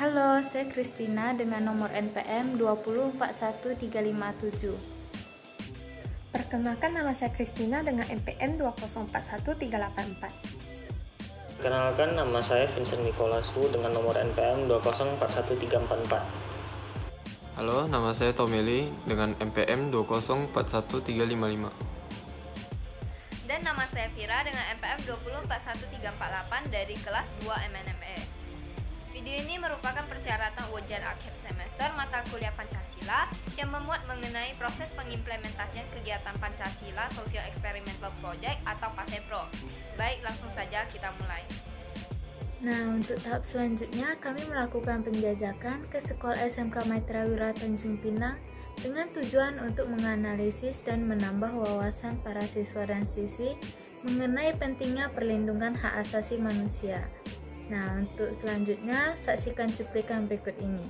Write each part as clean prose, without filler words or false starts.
Halo, saya Kristina dengan nomor NPM 2041357. Perkenalkan, nama saya Kristina dengan NPM 2041384. Perkenalkan, nama saya Vincent Nicolasku dengan nomor NPM 2041344. Halo, nama saya Tomeli dengan NPM 2041355. Dan nama saya Vira dengan NPM 2041348 dari kelas 2 MNME. Video ini merupakan persyaratan ujian akhir semester mata kuliah Pancasila yang memuat mengenai proses pengimplementasian kegiatan Pancasila Social Experimental Project atau PASEPRO. Baik, langsung saja kita mulai. Nah, untuk tahap selanjutnya kami melakukan penjajakan ke Sekolah SMK Maitreya Wira Tanjung Pinang dengan tujuan untuk menganalisis dan menambah wawasan para siswa dan siswi mengenai pentingnya perlindungan hak asasi manusia. Nah, untuk selanjutnya saksikan cuplikan berikut ini.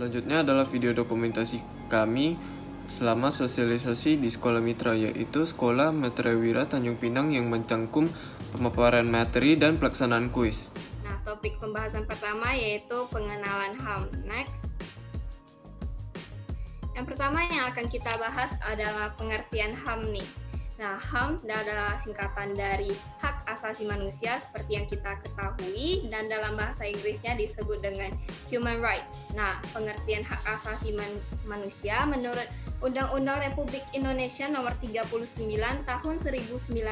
Selanjutnya adalah video dokumentasi kami selama sosialisasi di Sekolah Mitra, yaitu Sekolah Maitreya Wira Tanjung Pinang yang mencangkum pemaparan materi dan pelaksanaan kuis. Nah, topik pembahasan pertama yaitu pengenalan HAM. Next. Yang pertama yang akan kita bahas adalah pengertian HAM nih. Nah, HAM adalah singkatan dari hak asasi manusia seperti yang kita ketahui dan dalam bahasa Inggrisnya disebut dengan human rights. Nah, pengertian hak asasi manusia menurut Undang-Undang Republik Indonesia Nomor 39 Tahun 1999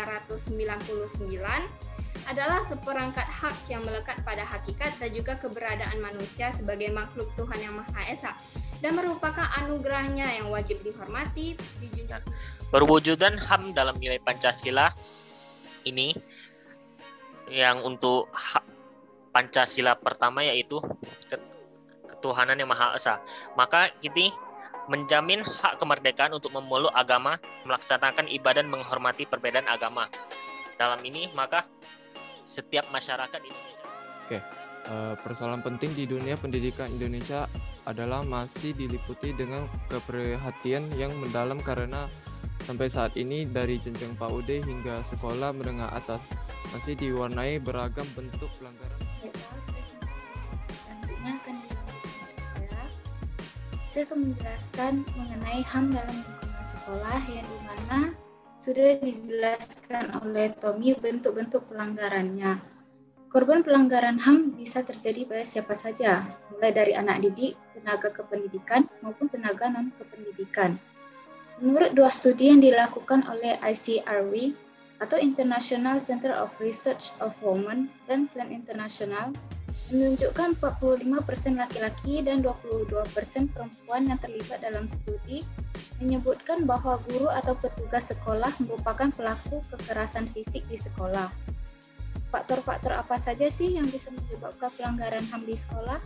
adalah seperangkat hak yang melekat pada hakikat dan juga keberadaan manusia sebagai makhluk Tuhan Yang Maha Esa dan merupakan anugerahnya yang wajib dihormati, dijunjung. Perwujudan HAM dalam nilai Pancasila ini yang untuk Pancasila pertama yaitu ketuhanan yang Maha Esa. Maka ini menjamin hak kemerdekaan untuk memeluk agama, melaksanakan ibadah dan menghormati perbedaan agama. Dalam ini maka setiap masyarakat Indonesia. Persoalan penting di dunia pendidikan Indonesia adalah masih diliputi dengan keprihatinan yang mendalam karena sampai saat ini dari jenjang PAUD hingga sekolah menengah atas masih diwarnai beragam bentuk pelanggaran. Selanjutnya akan saya akan menjelaskan mengenai HAM dalam lingkungan sekolah yang dimana sudah dijelaskan oleh Tommy bentuk-bentuk pelanggarannya. Korban pelanggaran HAM bisa terjadi pada siapa saja, mulai dari anak didik, tenaga kependidikan, maupun tenaga non-kependidikan. Menurut dua studi yang dilakukan oleh ICRW atau International Center of Research of Women dan Plan International, menunjukkan 45% laki-laki dan 22% perempuan yang terlibat dalam studi menyebutkan bahwa guru atau petugas sekolah merupakan pelaku kekerasan fisik di sekolah. Faktor-faktor apa saja sih yang bisa menyebabkan pelanggaran HAM di sekolah?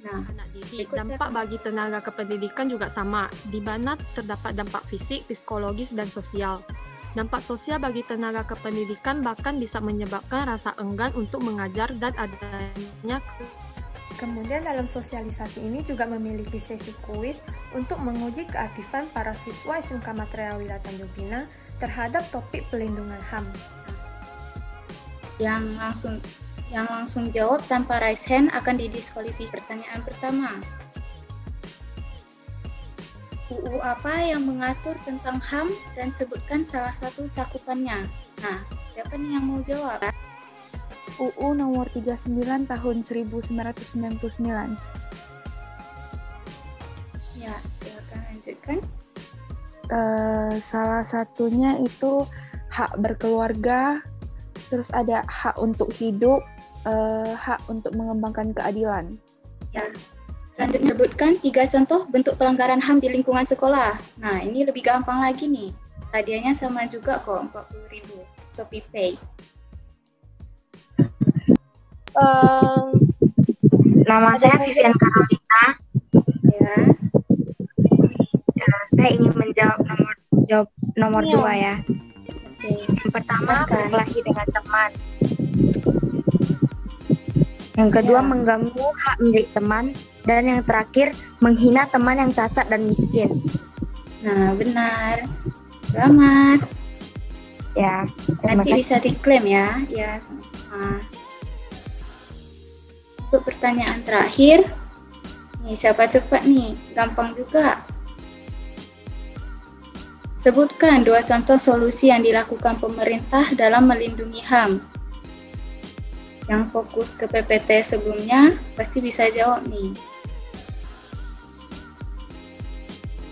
Nah, Anak didik, dampak bagi tenaga kependidikan juga sama, di mana terdapat dampak fisik, psikologis, dan sosial. Dampak sosial bagi tenaga kependidikan bahkan bisa menyebabkan rasa enggan untuk mengajar dan adanya. Kemudian dalam sosialisasi ini juga memiliki sesi kuis untuk menguji keaktifan para siswa SMK Maitreya Wira Tanjung Pinang terhadap topik pelindungan HAM. Yang langsung jawab tanpa raise hand akan didiskualifikasi. Pertanyaan pertama. UU apa yang mengatur tentang HAM dan sebutkan salah satu cakupannya? Nah, siapa nih yang mau jawab? UU nomor 39 tahun 1999. Ya, silakan lanjutkan. Salah satunya itu hak berkeluarga, terus ada hak untuk hidup, hak untuk mengembangkan keadilan. Ya, selanjutnya sebutkan 3 contoh bentuk pelanggaran HAM di lingkungan sekolah. Nah, ini lebih gampang lagi nih. Hadiahnya sama juga kok, 40.000. Shopee Pay. Nama saya Vivian Carolina. Ya. Saya ingin menjawab nomor 2 ya. Oke. Yang pertama, Silakan. berkelahi dengan teman. Yang kedua, Ya. mengganggu hak milik teman. Dan yang terakhir, menghina teman yang cacat dan miskin. Nah, benar. Selamat. Ya, terima Nanti kasih. bisa diklaim ya. Ya, sama-sama. Untuk pertanyaan terakhir, nih siapa cepat nih? Gampang juga. Sebutkan 2 contoh solusi yang dilakukan pemerintah dalam melindungi HAM. Yang fokus ke PPT sebelumnya pasti bisa jawab nih.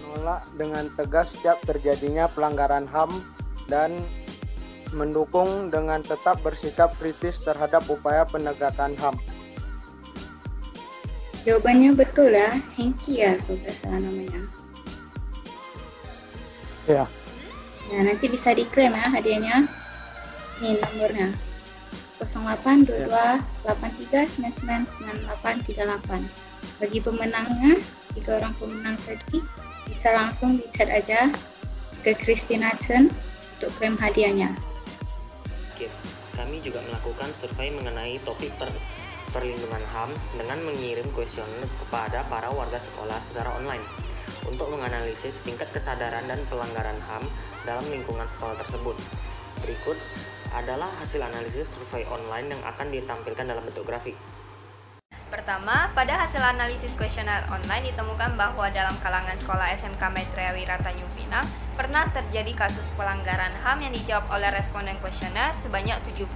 Menolak dengan tegas setiap terjadinya pelanggaran HAM dan mendukung dengan tetap bersikap kritis terhadap upaya penegakan HAM. Jawabannya betul ya, Hengki ya kalau nggak salah namanya. Ya. Ya, nanti bisa diklaim ya hadiahnya. Nih nomornya. 082283999838. Bagi pemenangnya, 3 orang pemenang tadi bisa langsung di chat aja ke Christina Chen untuk klaim hadiahnya. Kami juga melakukan survei mengenai topik perlindungan HAM dengan mengirim kuesioner kepada para warga sekolah secara online untuk menganalisis tingkat kesadaran dan pelanggaran HAM dalam lingkungan sekolah tersebut. Berikut adalah hasil analisis survei online yang akan ditampilkan dalam bentuk grafik. Pertama, pada hasil analisis kuesioner online ditemukan bahwa dalam kalangan sekolah SMK Maitreya Tanjung Pinang pernah terjadi kasus pelanggaran HAM yang dijawab oleh responden kuesioner sebanyak 70%.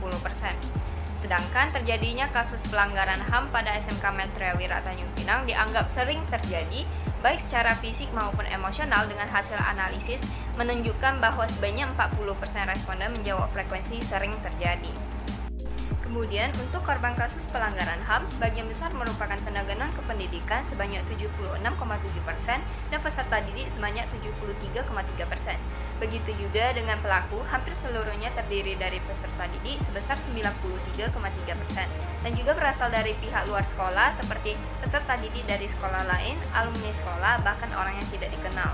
Sedangkan terjadinya kasus pelanggaran HAM pada SMK Maitreya Tanjung Pinang dianggap sering terjadi baik secara fisik maupun emosional dengan hasil analisis menunjukkan bahwa sebanyak 40% responden menjawab frekuensi sering terjadi. Kemudian, untuk korban kasus pelanggaran HAM, sebagian besar merupakan tenaga non-kependidikan sebanyak 76,7% dan peserta didik sebanyak 73,3%. Begitu juga dengan pelaku, hampir seluruhnya terdiri dari peserta didik sebesar 93,3% dan juga berasal dari pihak luar sekolah seperti peserta didik dari sekolah lain, alumni sekolah, bahkan orang yang tidak dikenal.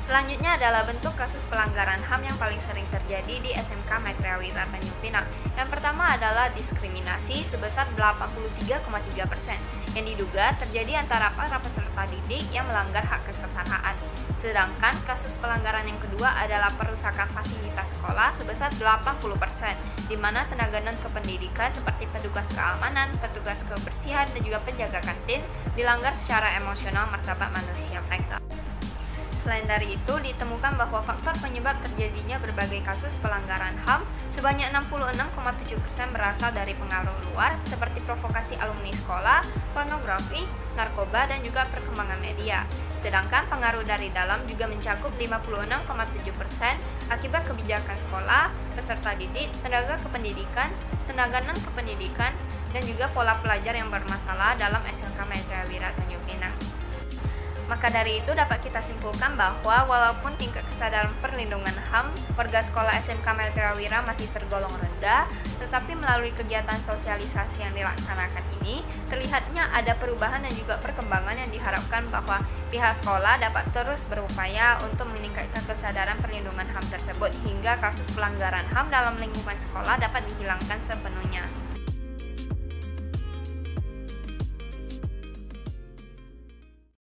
Selanjutnya adalah bentuk kasus pelanggaran HAM yang paling sering terjadi di SMK Maitreya Tanjung Pinang. Yang pertama adalah diskriminasi sebesar 83,3% yang diduga terjadi antara para peserta didik yang melanggar hak kesetaraan. Sedangkan kasus pelanggaran yang kedua adalah perusakan fasilitas sekolah sebesar 80%, di mana tenaga non-kependidikan seperti petugas keamanan, petugas kebersihan, dan juga penjaga kantin dilanggar secara emosional martabat manusia mereka. Selain dari itu, ditemukan bahwa faktor penyebab terjadinya berbagai kasus pelanggaran HAM sebanyak 66,7% berasal dari pengaruh luar seperti provokasi alumni sekolah, pornografi, narkoba, dan juga perkembangan media. Sedangkan pengaruh dari dalam juga mencakup 56,7% akibat kebijakan sekolah, peserta didik, tenaga kependidikan, tenaga non-kependidikan, dan juga pola pelajar yang bermasalah dalam SMK Maitreya Tanjung Pinang. Maka dari itu dapat kita simpulkan bahwa walaupun tingkat kesadaran perlindungan HAM warga sekolah SMK Maitreya masih tergolong rendah, tetapi melalui kegiatan sosialisasi yang dilaksanakan ini, terlihatnya ada perubahan dan juga perkembangan yang diharapkan bahwa pihak sekolah dapat terus berupaya untuk meningkatkan kesadaran perlindungan HAM tersebut hingga kasus pelanggaran HAM dalam lingkungan sekolah dapat dihilangkan sepenuhnya.